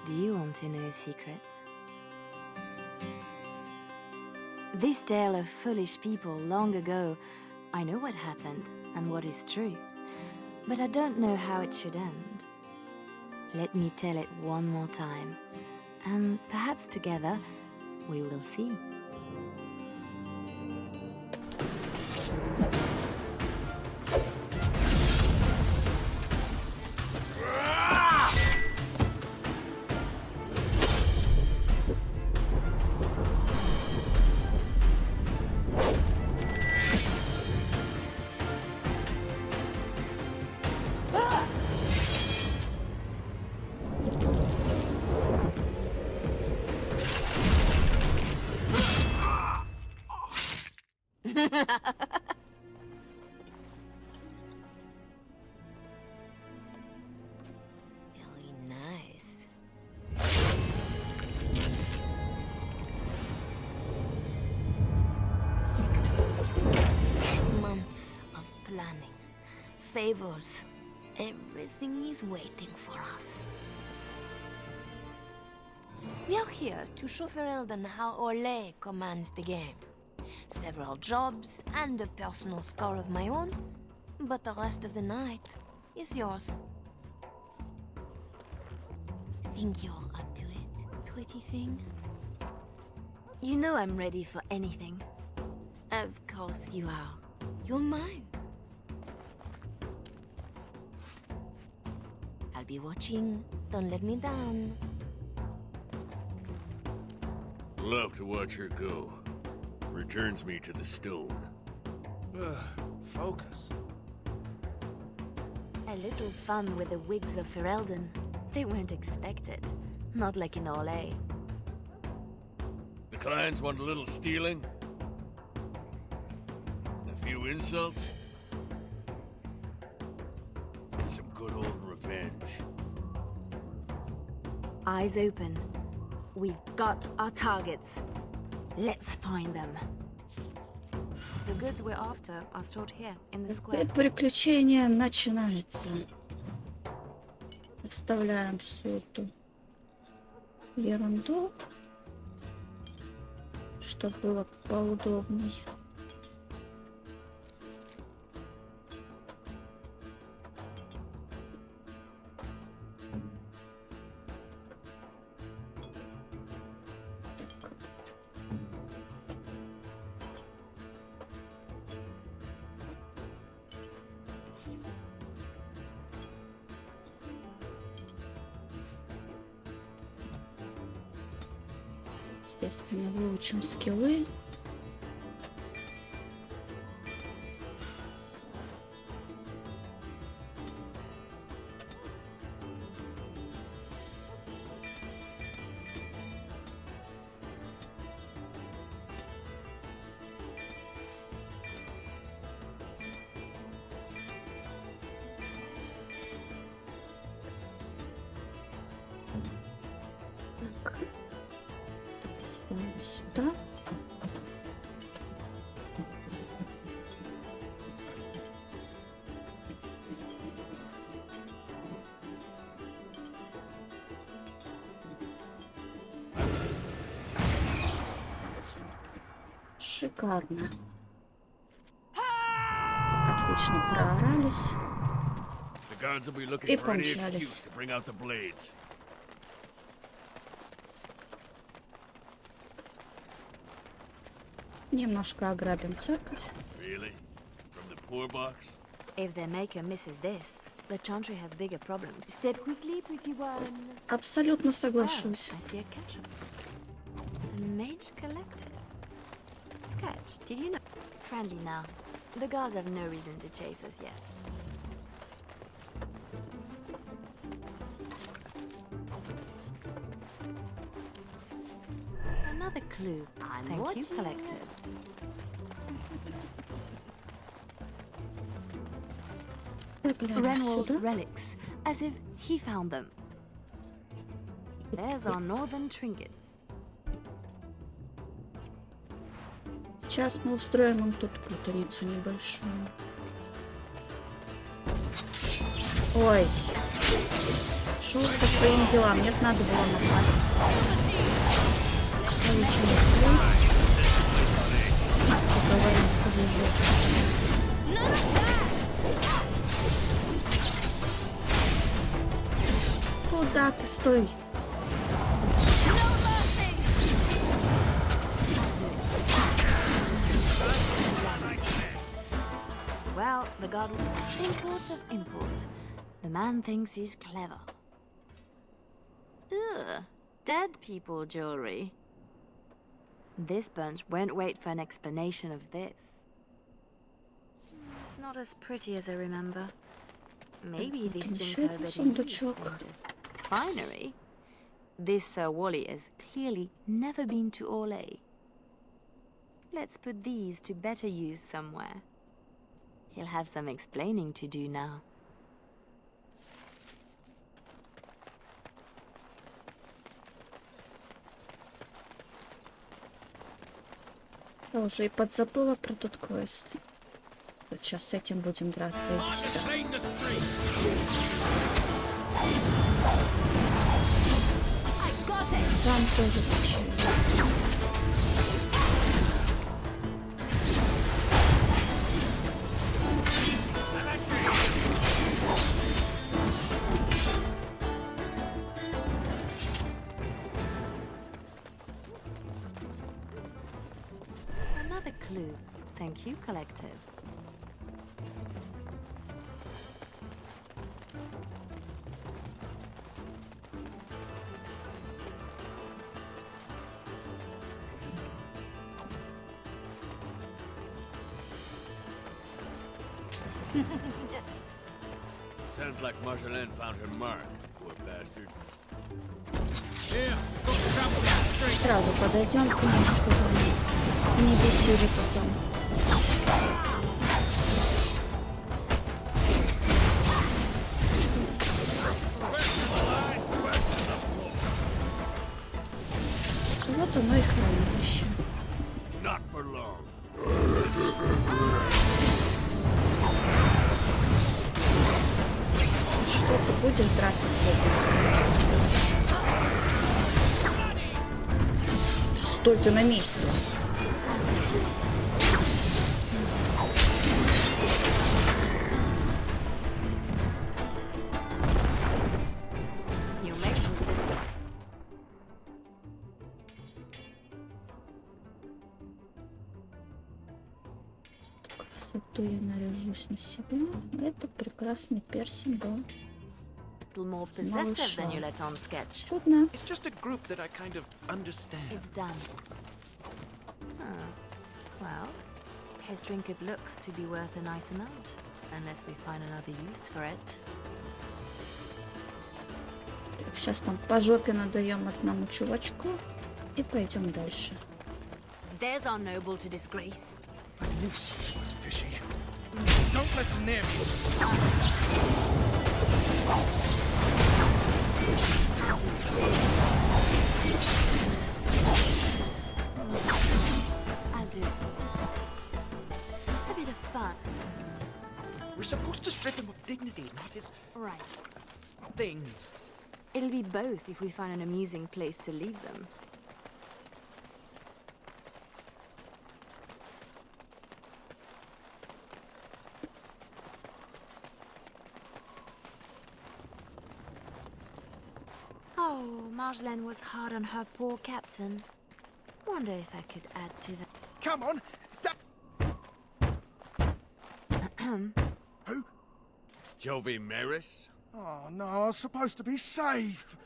Do you want to know a secret? This tale of foolish people long ago, I know what happened and what is true, but I don't know how it should end. Let me tell it one more time, and perhaps together we will see. Very nice. Months of planning, favors, everything is waiting for us. We are here to show Ferelden how Ole commands the game. Several jobs and a personal score of my own, but the rest of the night is yours. Think you're up to it, pretty thing? You know I'm ready for anything. Of course you are. You're mine. I'll be watching. Don't let me down. Love to watch her go. Returns me to the stone. Focus. A little fun with the wigs of Ferelden. They weren't expected. Not like in Ole. The clans want a little stealing? A few insults? Some good old revenge. Eyes open. We've got our targets. Let's find them. The goods we're after are stored here, in the square. Приключение начинается. Оставляем всю эту ерунду, чтобы было поудобней. Естественно, выучим скиллы. Ставим сюда. Шикарно. Отлично проорались. The guards will be looking И for any помчались. excuse to bring out the blades. Немножко ограбим церковь. Really? From the poor box? If their maker misses this, the Chantry has bigger problems. Step quickly, pretty one. Абсолютно Oh, соглашусь. I see a catch. The Mage Collective. Sketch, did you know? Friendly now. The guards have no reason to chase us yet. Another clue. Thank you, Collective. Глянем Renwall's сюда. relics, as if he found them. There's our northern trinkets. Сейчас мы устроим им тут путаницу небольшую. Ой. Шел по своим делам. Нет, надо было напасть. Я лучше не сплю. Сейчас поговорим с тобой жестко. Куда ты? Стой. Well, the god import of import. The man thinks he's clever. Ugh, dead people jewelry. This bunch won't wait for an explanation of this. It's not as pretty as I remember. Maybe these things are a bit expensive. Finery? This Sir Wally has clearly never been to Orlais. Let's put these to better use somewhere. He'll have some explaining to do now. Я уже и подзабыла про тот квест. Вот сейчас с этим будем драться. Иди сюда. Там тоже печально. Another clue. Thank you, Collective. Sounds like Marjolaine found her mark, poor bastard. Сразу подойдем к ним, чтобы не бесили потом. Вот оно и хранилище. Not for long. Что ты будешь драться с этим? Стой ты на месте. Красоту я наряжусь на себя. Это прекрасный персинг, да. More possessive than you let on sketch. Чудно. It's just a group that I kind of understand. It's done. Huh. Well, his trinket looks to be worth a nice amount, unless we find another use for it. Так, сейчас там по жопе надаем одному чувачку и пойдем дальше. There's our noble to disgrace. I knew she was fishy. Don't let them near me. I'll do it. A bit of fun. We're supposed to strip him of dignity, not his Right. things. It'll be both if we find an amusing place to leave them. Oh, Marjolaine was hard on her poor captain. Wonder if I could add to that. Come on. Who? Jovi Maris? Oh no, I was supposed to be safe.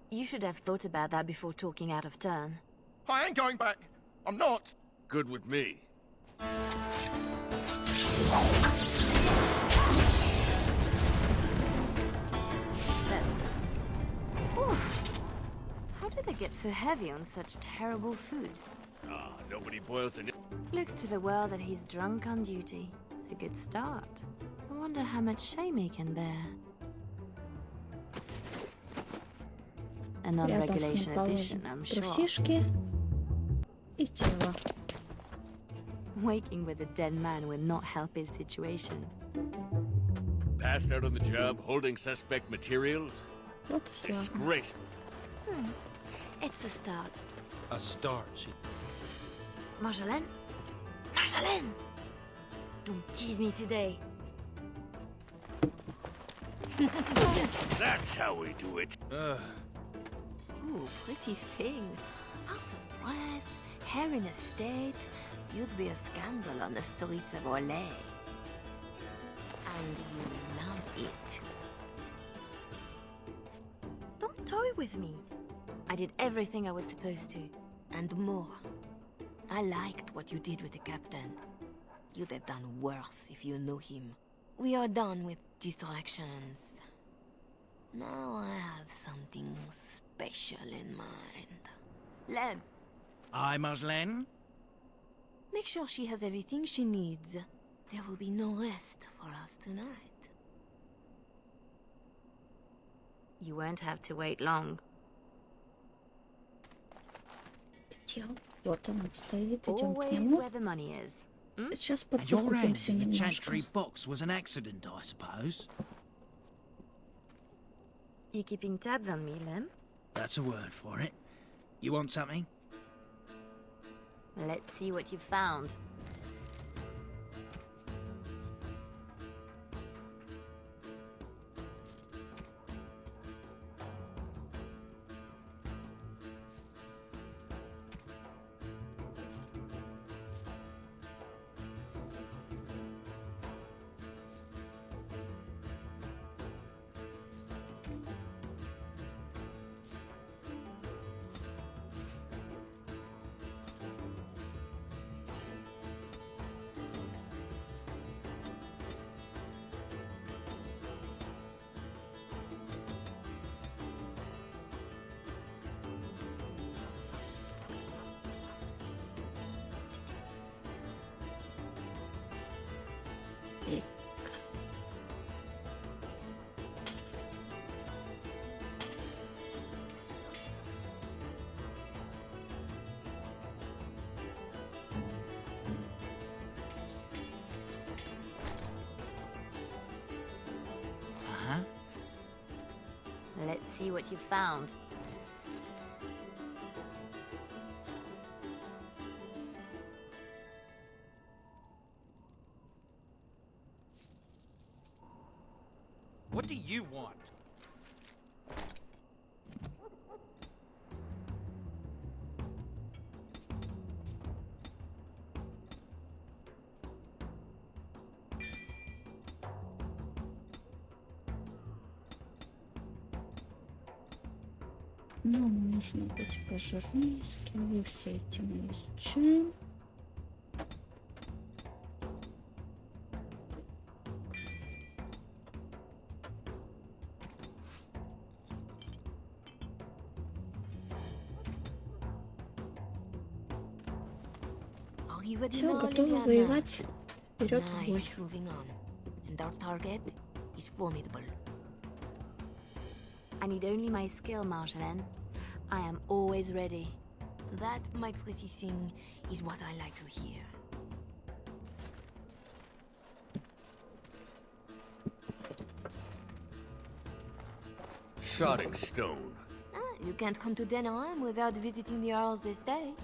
You should have thought about that before talking out of turn. I ain't going back. I'm not. Good with me. Oof. How do they get so heavy on such terrible food? Ah, nobody boils an... Looks to the world that he's drunk on duty. A good start. I wonder how much shame he can bear. A Рядом с non-regulation ним addition, положим I'm sure. трусишки и тело. Waking with a dead man will not help his situation. Passed out on the job, holding suspect materials? Вот и славно. Disgraceful. It's a start. A start. Marjolaine? Marjolaine! Don't tease me today. That's how we do it. Ooh, pretty thing. Out of breath, hair in a state. You'd be a scandal on the streets of Orlais. And you love it. Don't toy with me. I did everything I was supposed to, and more. I liked what you did with the captain. You'd have done worse if you knew him. We are done with distractions. Now I have something special in mind. Lem, Aye, Marjolaine? make sure she has everything she needs. There will be no rest for us tonight. You won't have to wait long. Где он? Вот он стоит, идем к Always нему. where the money is. Сейчас And your end подзакупимся in the немножко. chantry box was an accident, I suppose. You keeping tabs on me, Lem? That's a word for it. You want something? Let's see what you found. Uh-huh. Let's see what you found. What do you want? Нам нужно быть пожирнее, скиллы все эти мы изучаем. Are you ready Все, now, готовы Liliana? воевать. Вперед в Night бой. is moving on, and our target is formidable. I need only my skill, Marjolaine. I am always ready. That, my pretty thing, is what I like to hear. Sodding stone. You can't come to Denerim without visiting the Earl's estate.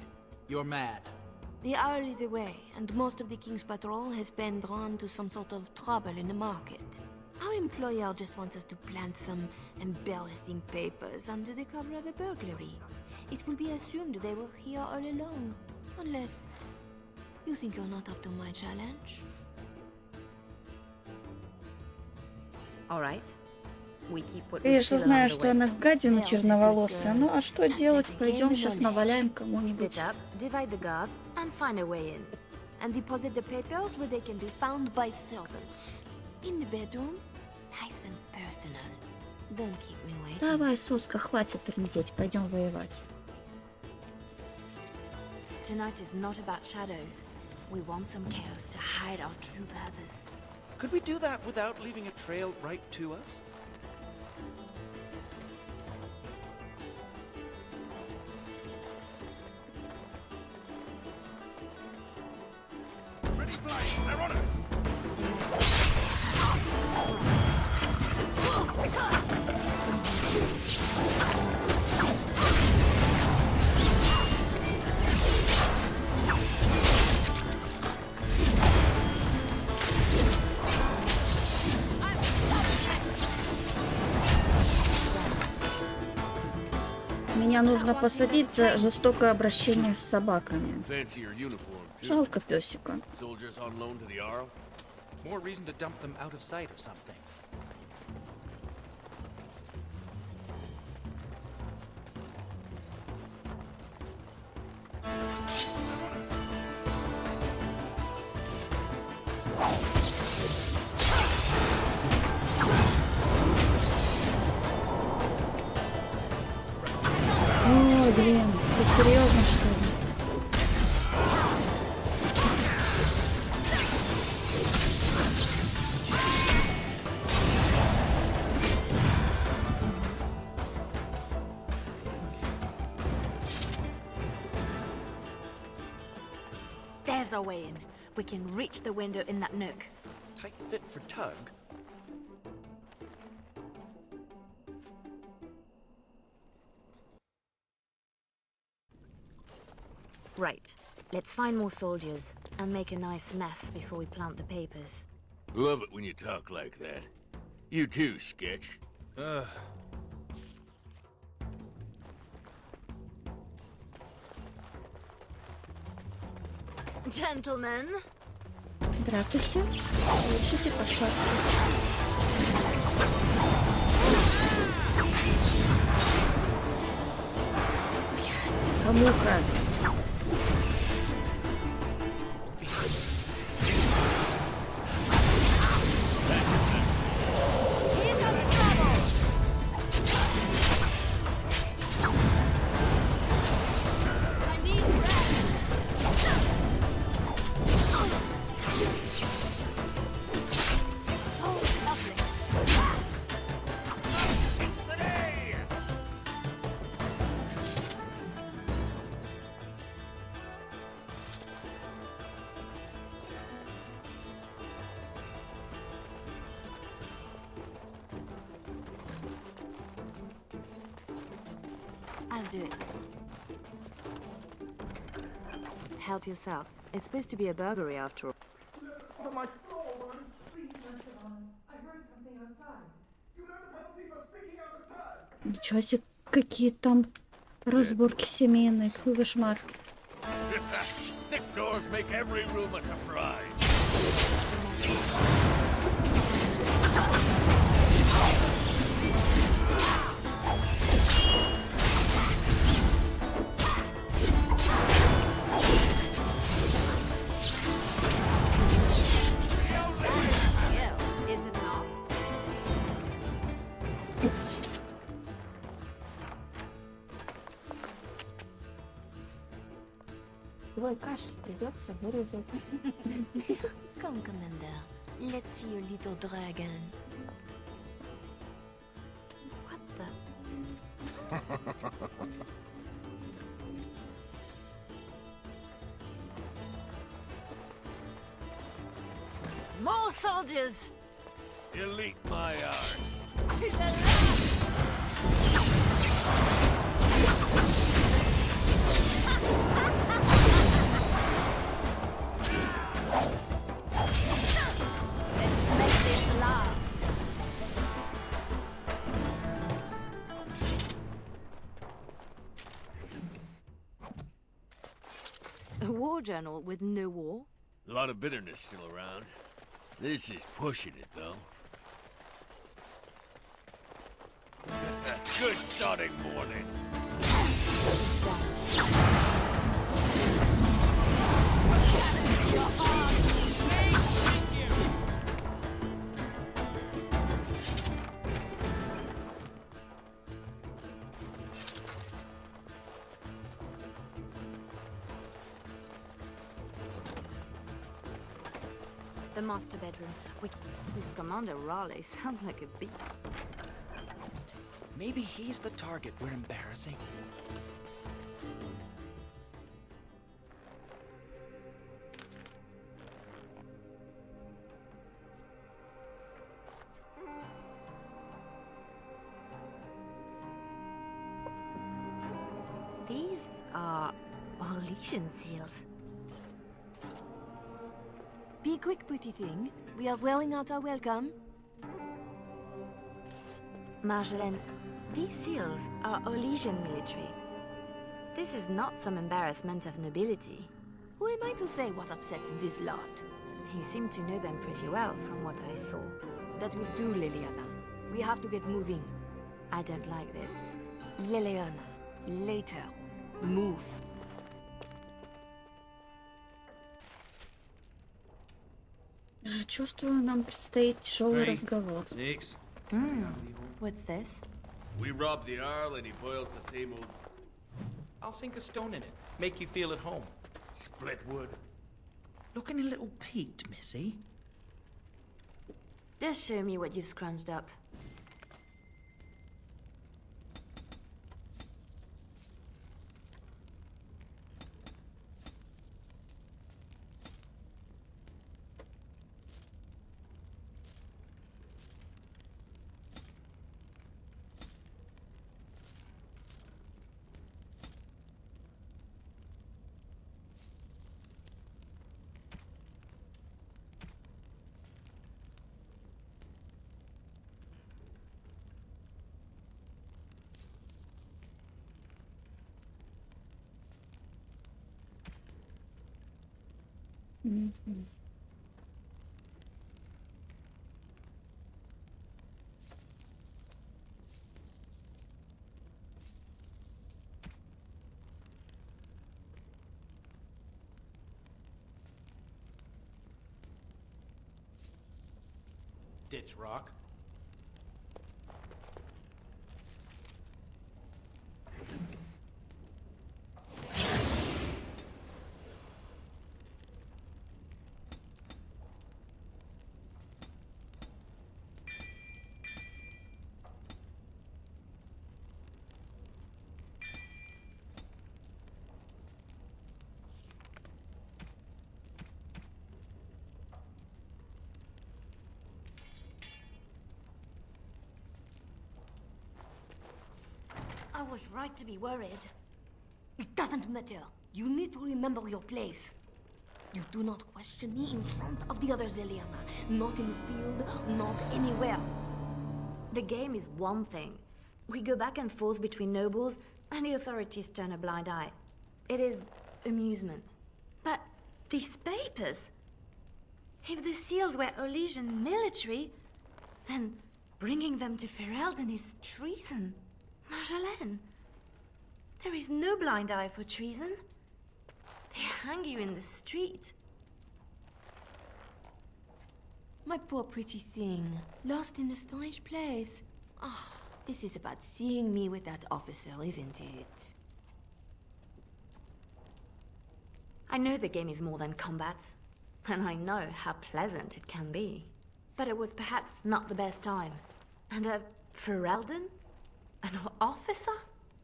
You're mad. The Earl is away, and most of the King's patrol has been drawn to some sort of trouble in the market. Our employer just wants us to plant some embarrassing papers under the cover of a burglary. It will be assumed they were here all along, unless you think you're not up to my challenge. All right. We keep what we Конечно, steal знаю, along the что way. она гадина Nails a good черноволосая. girl. Ну а что Just делать? like Пойдем game сейчас money. наваляем Split кому-нибудь. up, divide the guards, and find a way in. And deposit the papers where they can be found by servants. In the bedroom, nice and personal. Don't keep me waiting. Давай, соска, хватит трындеть, пойдем воевать. Tonight is not about shadows. We want some chaos to hide our true purpose. Could we do that without leaving a trail right to us? Ready, flying. They're on it. Меня нужно посадить за жестокое обращение с собаками. Fancy your uniform, too. Жалко песика. Soldiers on loan to the Arrow? More reason to dump them out of sight or something. О, блин, ты серьезно, что ли? There's our way in. We can reach the window in that nook. Tight fit for Tug. Right. Let's find more soldiers and make a nice mess before we plant the papers. Love it when you talk like that. You too, Sketch. Gentlemen, Здравствуйте. Получите по шапке. Кому-ка. I'll do it. Help yourselves. It's supposed to be a burglary after all. On my floor, please, Mr. Allen. I heard something outside. You know the penalty for speaking out of turn. Ничего себе, какие там разборки семейные. Какой кошмар. Thick doors make every room a surprise. Is it not? Твой кашель придется вырезать. Come, Commander. Let's see your little dragon. What the? More soldiers! Elite my arse. To the left! Let's make this last. A war journal with no war? A lot of bitterness still around. This is pushing it, though. Good starting morning. The master bedroom. This Commander Raleigh sounds like a beast. Maybe he's the target we're embarrassing. These are Orlesian seals. Be quick, pretty thing. We are welling out our welcome. Marjolaine, These seals are Olesian military. This is not some embarrassment of nobility. Who am I to say what upsets this lot? You seem to know them pretty well from what I saw. That will do, Leliana. We have to get moving. I don't like this. Leliana, later. Move. Чувствую, нам предстоит тяжелый Three. разговор. 6. What's this? We robbed the Arl and he boils the same old I'll sink a stone in it. Make you feel at home. split wood. Looking a little peaked, Missy. Just show me what you've scrunched up. Ditch rock. I was right to be worried. It doesn't matter. You need to remember your place. You do not question me in front of the others, Leliana. Not in the field, not anywhere. The game is one thing. We go back and forth between nobles, and the authorities turn a blind eye. It is amusement. But these papers... If the seals were Olesian military, then bringing them to Ferelden is treason. Marjolaine, there is no blind eye for treason. They hang you in the street. My poor pretty thing, lost in a strange place. Ah, this is about seeing me with that officer, isn't it? I know the game is more than combat, and I know how pleasant it can be. But it was perhaps not the best time. And a Ferelden? An officer?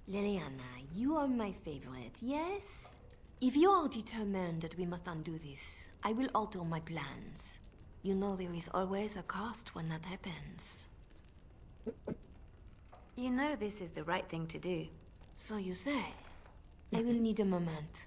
Leliana, you are my favorite, yes? If you are determined that we must undo this, I will alter my plans. You know there is always a cost when that happens. You know this is the right thing to do. So you say. I will need a moment.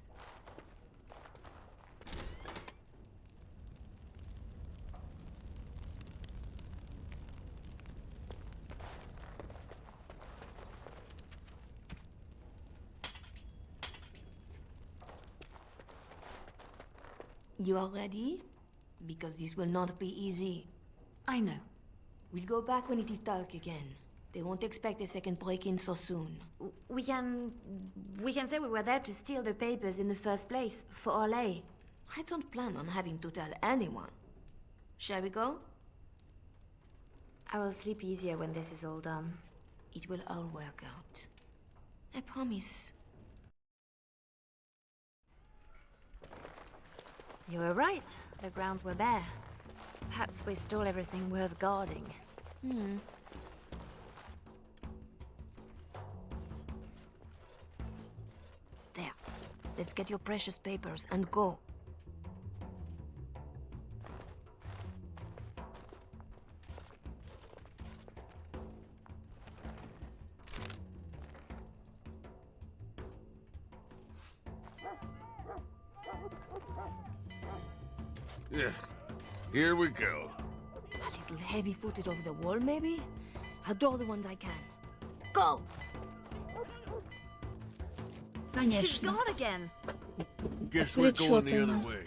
You are ready? Because this will not be easy. I know. We'll go back when it is dark again. They won't expect a second break-in so soon. We can say we were there to steal the papers in the first place, for Orlais. I don't plan on having to tell anyone. Shall we go? I will sleep easier when this is all done. It will all work out. I promise. You were right. The grounds were bare. Perhaps we stole everything worth guarding. There. Let's get your precious papers and go. Yeah, here we go. A little heavy-footed over the wall, maybe? I'll draw the ones I can. Go! She's Конечно. gone again. Guess we're going the Отвлечёт other она. way.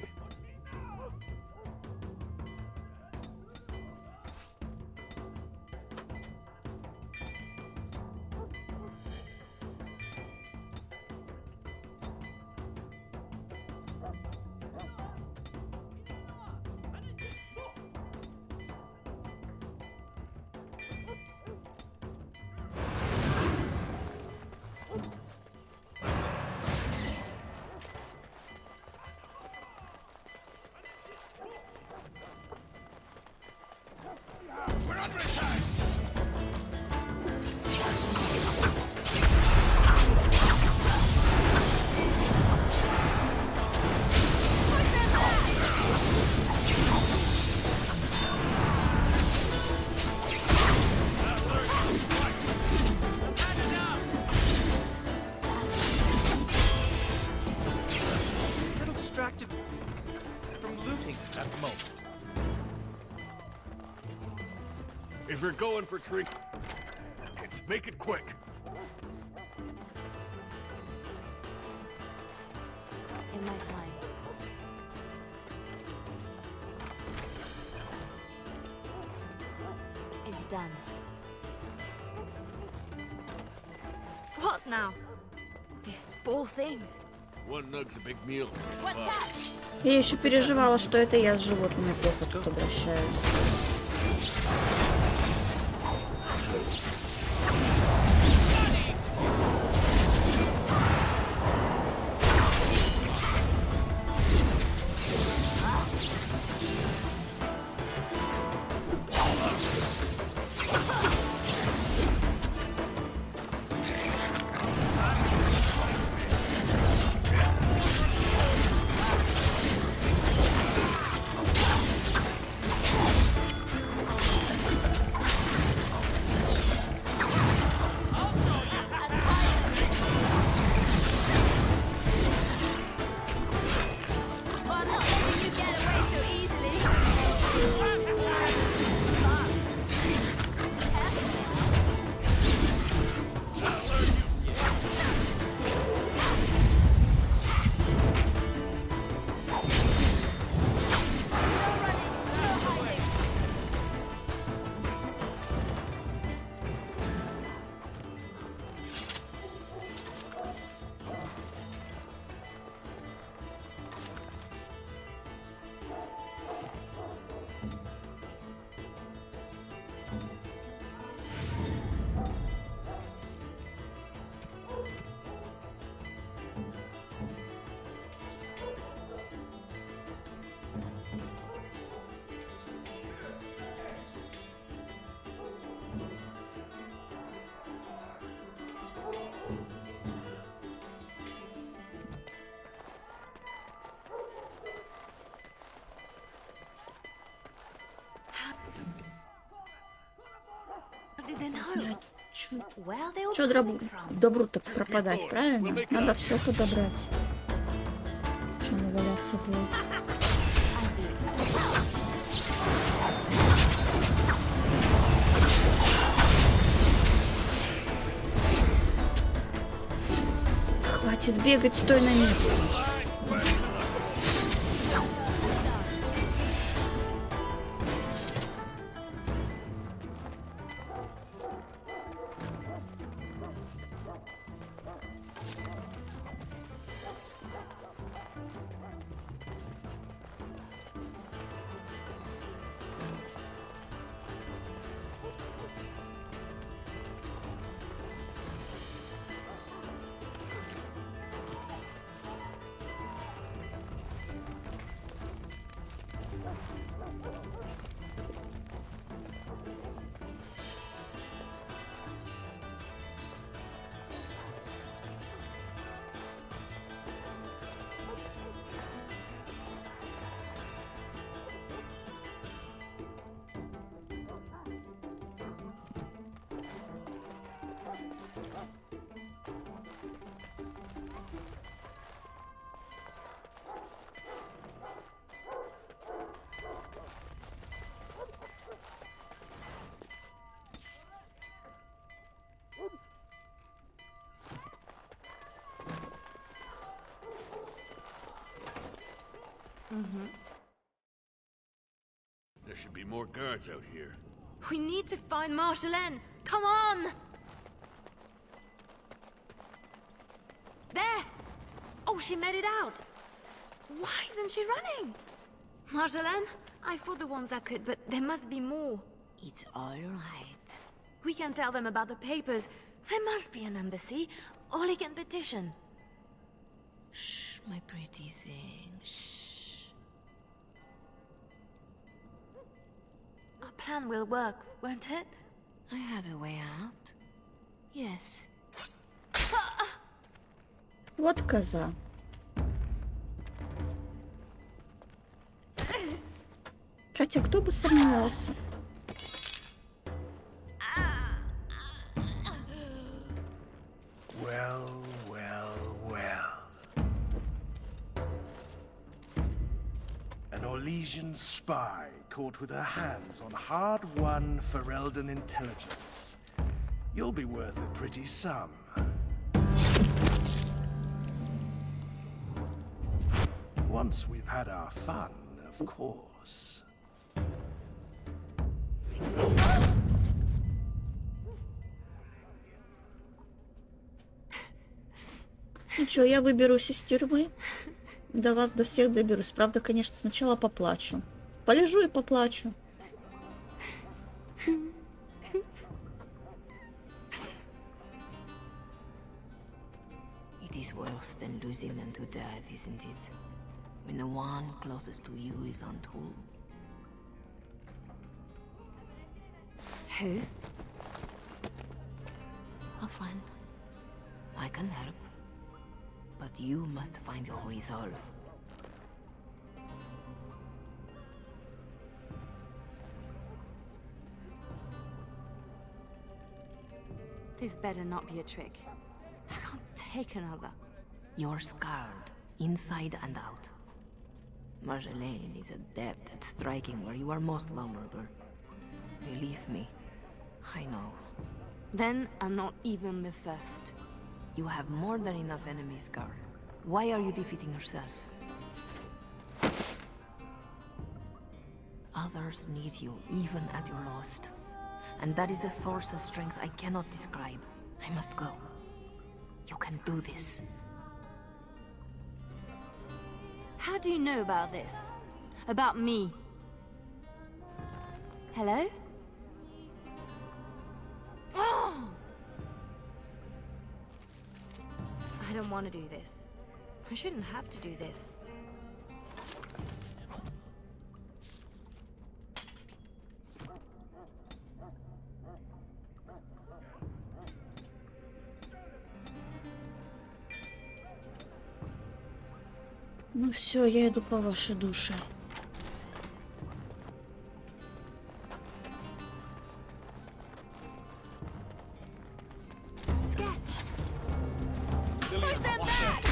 A little distracted from looting at the moment. If we're going for trinkets, make it quick. In my time. It's done. What now? These poor things. One nug's a big meal. Watch out! Я еще переживала, что это я с животными плохо тут обращаюсь. Oh, I'm not letting you get away so easily. How did they know? Where they all Че coming from? добру-то пропадать, правильно? Надо все подобрать. Че не валяться будет? Хватит бегать, стой на месте. There should be more guards out here. We need to find Marjolaine. Come on! There! Oh, she made it out. Why isn't she running? Marjolaine, I fought the ones that could, but there must be more. It's all right. We can tell them about the papers. There must be an embassy, or they can petition. Shh, my pretty thing. Shh. Our plan will work, won't it? I have a way out. Yes. Вот коза. Хотя кто бы сомневался. Well, well, well. An Orlesian spy caught with her hands on hard-won Ferelden intelligence. You'll be worth a pretty sum. Once we've had our fun, of course. Ничего, я выберусь из тюрьмы. До вас, до всех доберусь. Правда, конечно, сначала поплачу. Полежу и поплачу. It is worse than losing them to death, isn't it? When the one closest to you is untold. Who? A friend. I can help. But you must find your resolve. This better not be a trick. I can't take another. You're scarred, inside and out. Marjolaine is adept at striking where you are most vulnerable. Believe me, I know. Then I'm not even the first. You have more than enough enemies, girl. Why are you defeating yourself? Others need you, even at your lowest. And that is a source of strength I cannot describe. I must go. You can do this. How do you know about this? About me? Hello? Oh! I don't want to do this. I shouldn't have to do this. Ну все, я иду по вашей душе. Sketch! Push them back!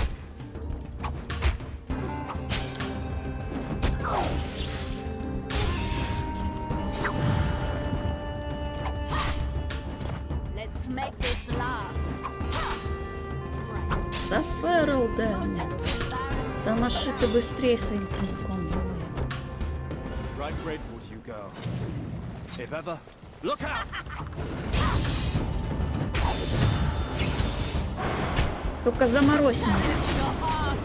Let's make this last. Right. Да, Ферелден. Да маши ты быстрее своим пинком. Right grateful to you, girl. If ever, look out! Только заморозь меня. Your heart.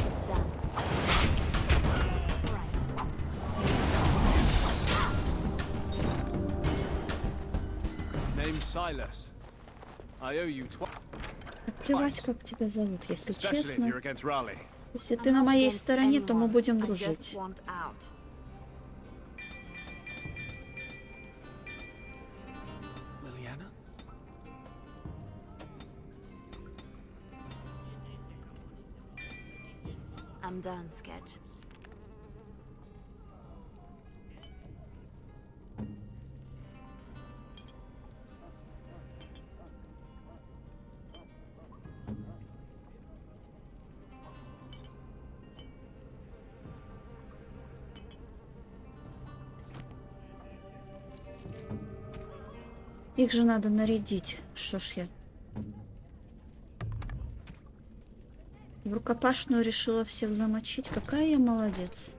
It's done. Right. Name's Silas. I owe you Плевать, как тебя зовут, если especially if честно. you're against Raleigh. Если ты на моей стороне, то мы будем дружить. Want out. Leliana? I'm done, Sketch. Их же надо нарядить. Что ж я... рукопашную решила всех замочить. Какая я молодец.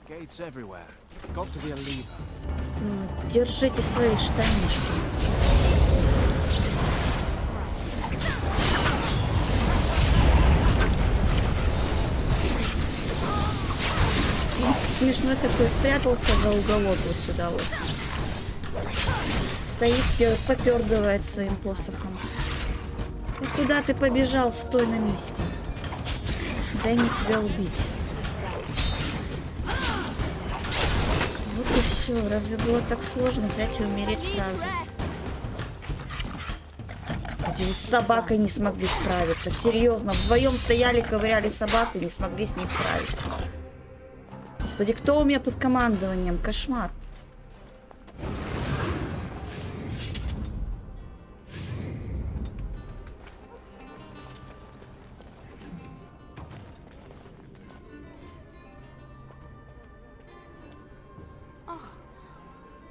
Gates everywhere. Got to be a lever. Держите свои штанишки. Смешной такой, спрятался за уголок вот сюда вот. Стоит, попердывает своим посохом. Ну, куда ты побежал? Стой на месте. Дай мне тебя убить. Вот и все. Разве было так сложно взять и умереть сразу? Господи, вы с собакой не смогли справиться. Серьезно, вдвоем стояли, ковыряли собаку и не смогли с ней справиться. Господи, кто у меня под командованием? Кошмар.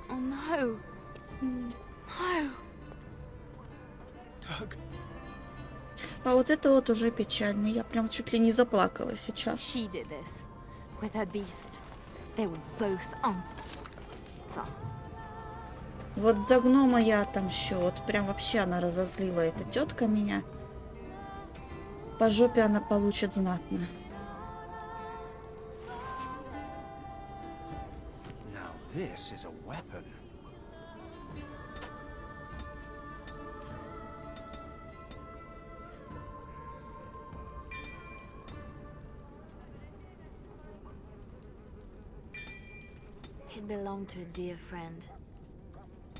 Oh no. No. Doug. А вот это вот уже печально. Я прям чуть ли не заплакала сейчас. She did this with her beast. They were both answer. Вот за гнома я отомщу. Вот прям вообще она разозлила, эта тетка, меня. По жопе она получит знатно. Now this is a weapon. It belonged to a dear friend.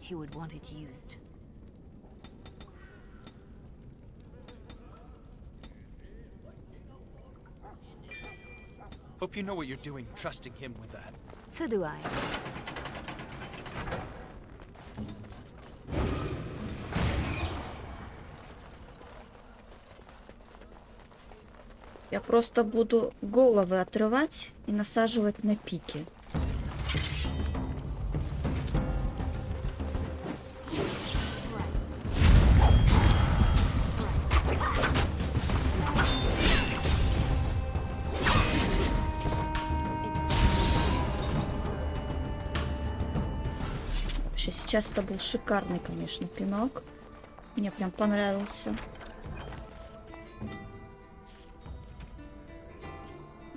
He would want it used. Hope you know what you're doing, trusting him with that. So do I. Я просто буду головы отрывать и насаживать на пики. Вообще, сейчас это был шикарный, конечно, пинок. Мне прям понравился.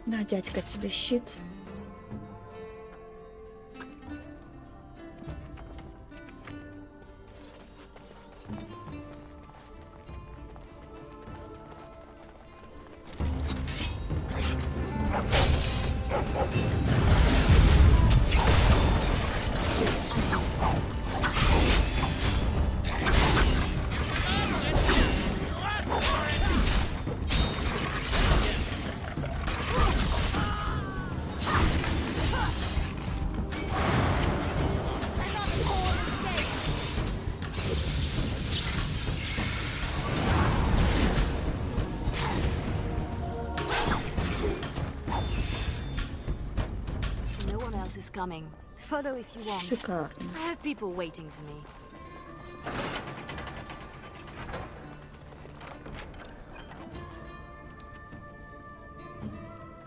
На, дядька, тебе щит. Coming. Follow if you want. Шикарно. I have people waiting for me.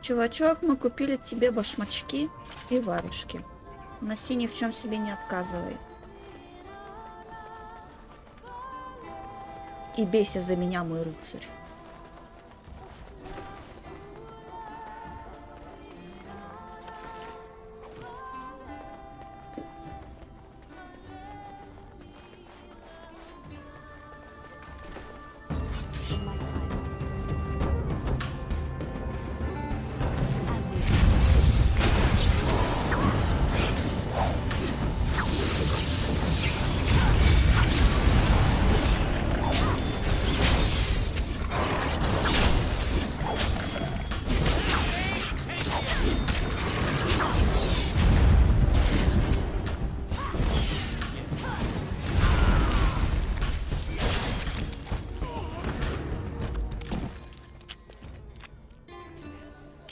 Чувачок, мы купили тебе башмачки и варежки. Носи, ни в чем себе не отказывай. И бейся за меня, мой рыцарь. In my time. I'll do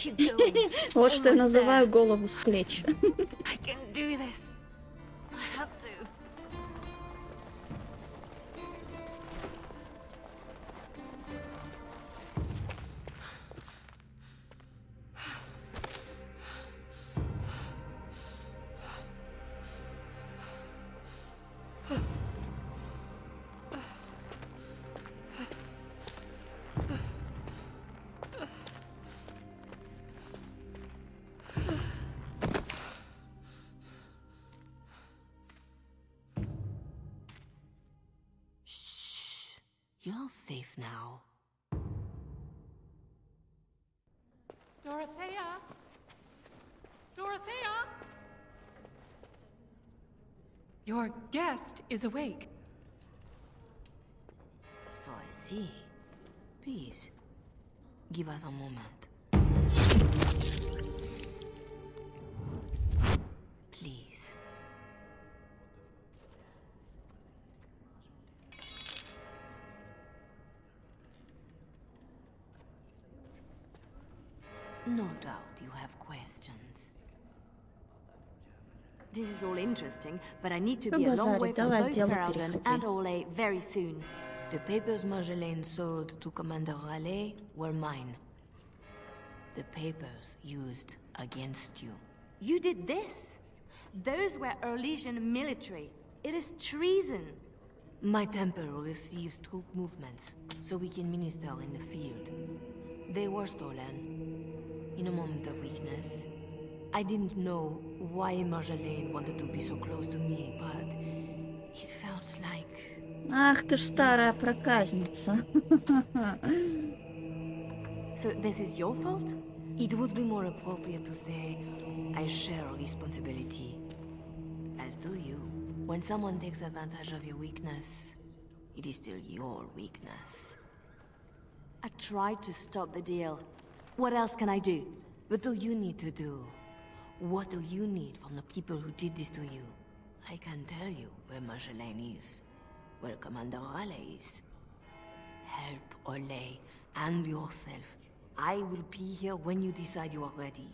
Keep going. Вот что я Almost называю there. голову с плеч. I can do this. I have to. Shh. You're safe now. Dorothea? Dorothea? Your guest is awake. So I see. Please, give us a moment. Please. No doubt you have questions. This is all interesting, but I need to Ну, be a long базарить, way from давай к both делу Ferelden переходи. and Orlais very soon. The papers Marjolaine sold to Commander Raleigh were mine. The papers used against you. You did this? Those were Orlesian military. It is treason. My temple receives troop movements, so we can minister in the field. They were stolen. In a moment of weakness. I didn't know why Marjolaine wanted to be so close to me, but it felt like... Ах ты ж старая проказница. So this is your fault? It would be more appropriate to say, I share responsibility. As do you. When someone takes advantage of your weakness, it is still your weakness. I tried to stop the deal. What else can I do? What do you need to do? What do you need from the people who did this to you? I can tell you where Marjolaine is, where Commander Raleigh is. Help Orlais and yourself. I will be here when you decide you are ready.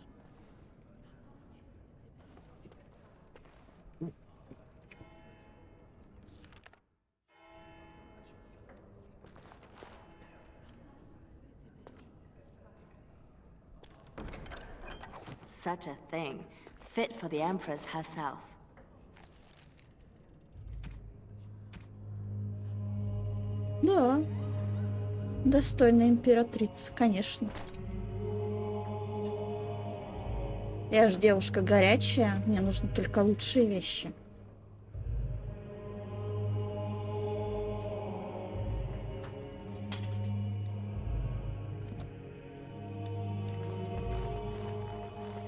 Such a thing. Fit for the Empress herself. Да. Достойная императрица, конечно. Я же девушка горячая, мне нужны только лучшие вещи.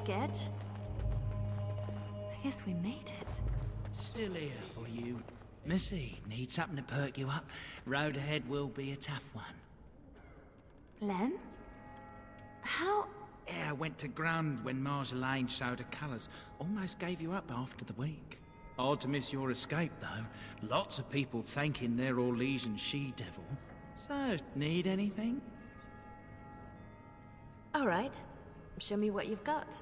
Sketch? I guess we made it. Still here for you. Missy, need something to perk you up? Road ahead will be a tough one. Lem? How? Yeah, I went to ground when Marjolaine showed her colours. Almost gave you up after the week. Hard to miss your escape, though. Lots of people thanking their Orlesian she-devil. So, need anything? All right. Show me what you've got.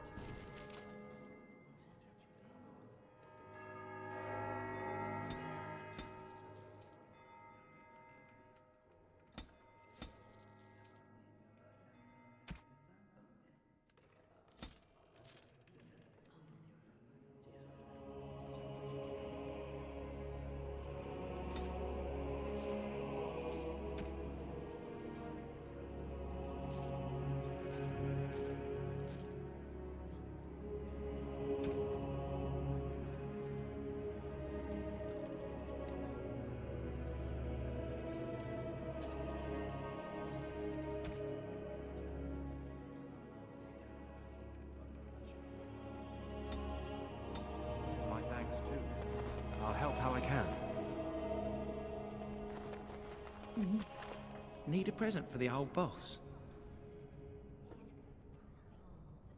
My thanks too. I'll help how I can. Need a present for the old boss?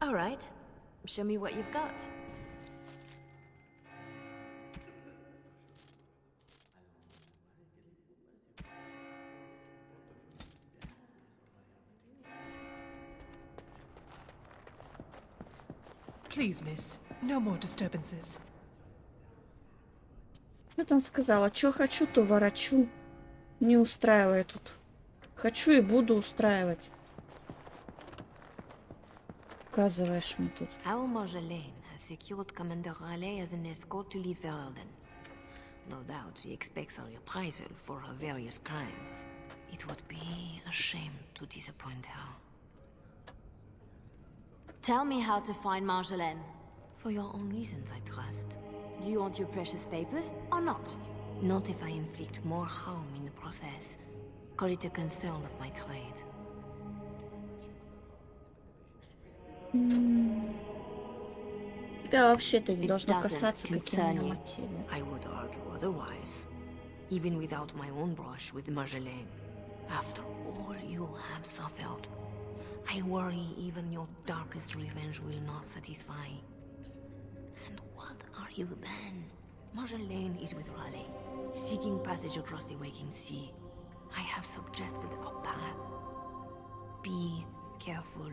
All right. Show me what you've got. Please, miss, no more disturbances. Что там сказала? Что хочу, то ворочу. Не устраивай тут. Хочу и буду устраивать. Указываешь мне тут. Our Marjolaine has secured Commander Raleigh as an escort to leave Ferelden. No doubt she expects a reprisal for her various crimes. It would be a shame to disappoint her. Tell me how to find Marjolaine. For your own reasons, I trust. Do you want your precious papers or not? Not if I inflict more harm in the process. Call it a concern of my trade. Тебя вообще-то не It должно doesn't касаться, какие у concern меня you. мотивы. I would argue otherwise, even without my own brush with Marjolaine. After all you have suffered, I worry even your darkest revenge will not satisfy. And what are you then? Marjolaine is with Raleigh, seeking passage across the waking sea. I have suggested a path. Be careful.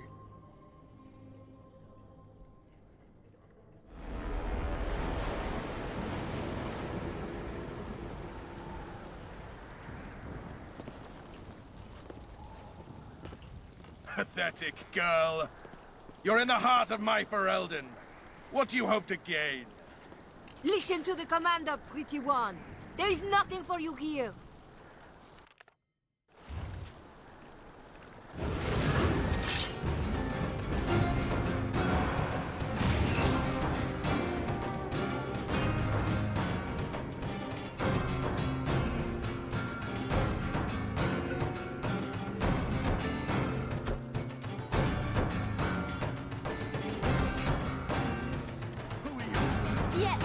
Pathetic girl. You're in the heart of my Ferelden. What do you hope to gain? Listen to the commander, pretty one. There is nothing for you here. Yes!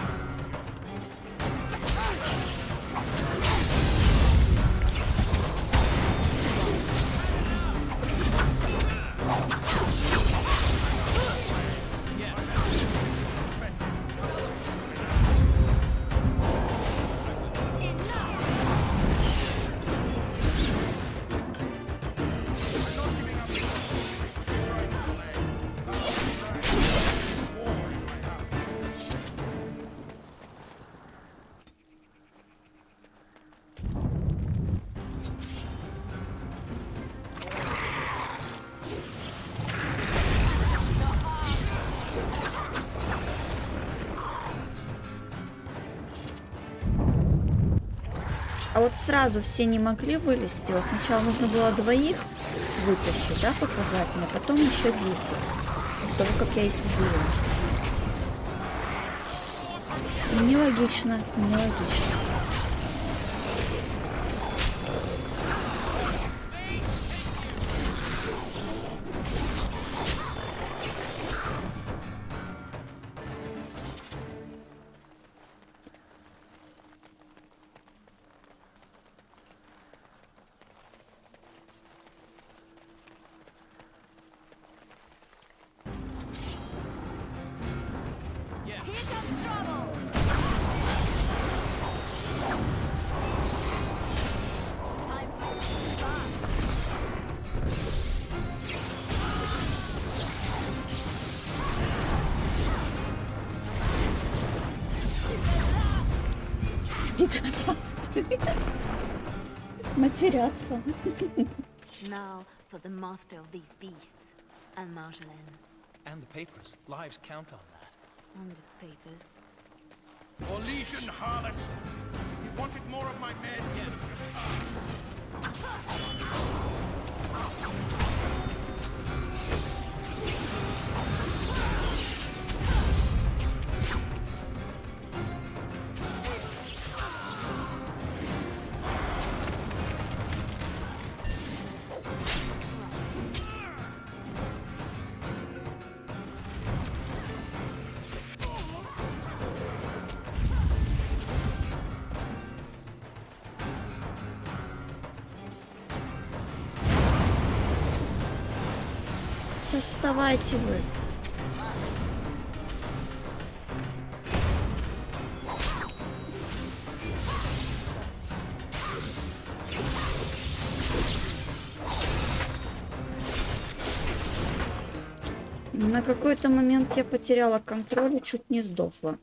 А вот сразу все не могли вылезти. Вот сначала нужно было 2 вытащить, да, показать мне, потом еще 10. После того, как я их убила. Нелогично, нелогично. Матерятся. Now for the master of these beasts, and Marjolaine. And the papers. Lives count on that. On the papers. Orlesian harlot! You wanted more of my men? Yes. Да вставайте вы. На какой-то момент я потеряла контроль и чуть не сдохла.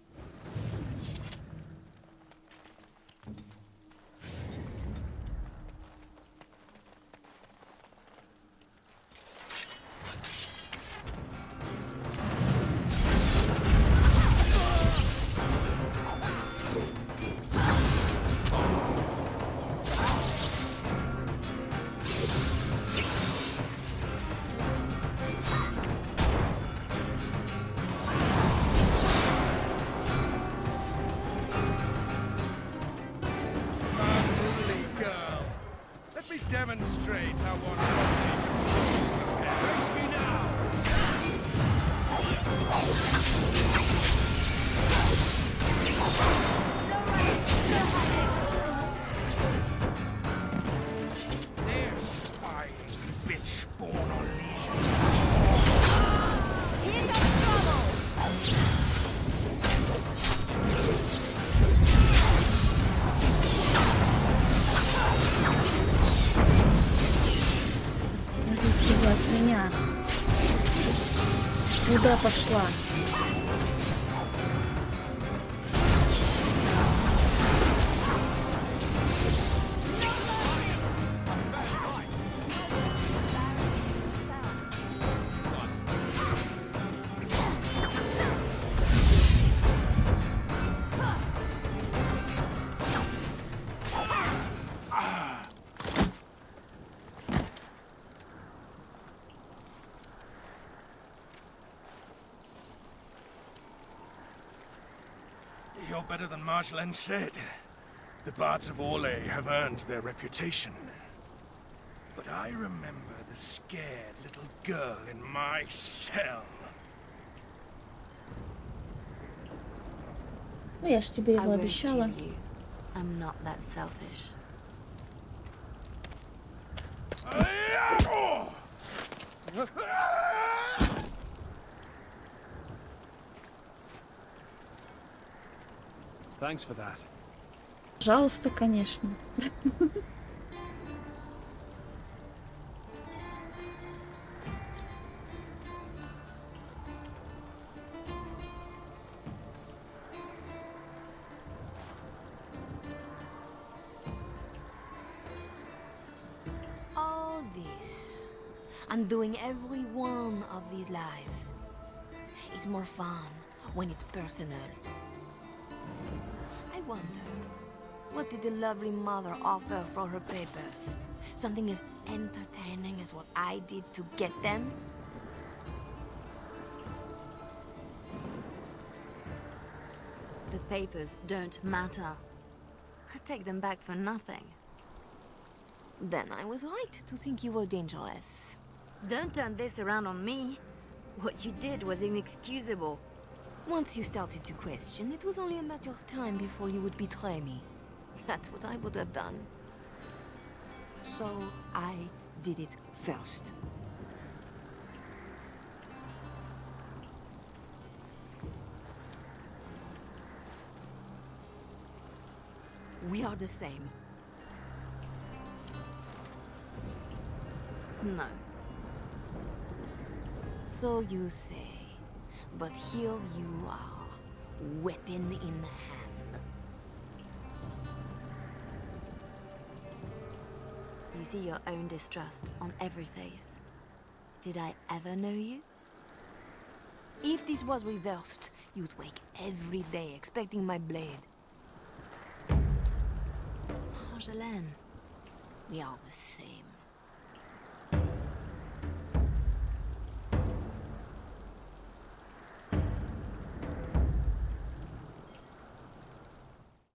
Demonstrate how one face me now. There's spying bitch born on leisure. He's got trouble! Улетела от меня. Куда пошла? You're better than Marjolaine said. The bards of Orlais have earned their reputation. But I remember the scared little girl in my cell. Ну, я ж тебе I его won't обещала. kill you. I'm not that selfish. Thanks for that. Пожалуйста, конечно. All this, and doing every one of these lives, is more fun when it's personal. I wonder, what did the lovely mother offer for her papers? Something as entertaining as what I did to get them? The papers don't matter. I'd take them back for nothing. Then I was right to think you were dangerous. Don't turn this around on me. What you did was inexcusable. Once you started to question, it was only a matter of time before you would betray me. That's what I would have done. So I did it first. We are the same. No. So you say. But here you are, weapon in hand. You see your own distrust on every face. Did I ever know you? If this was reversed, you'd wake every day expecting my blade. Marjolaine. We are the same.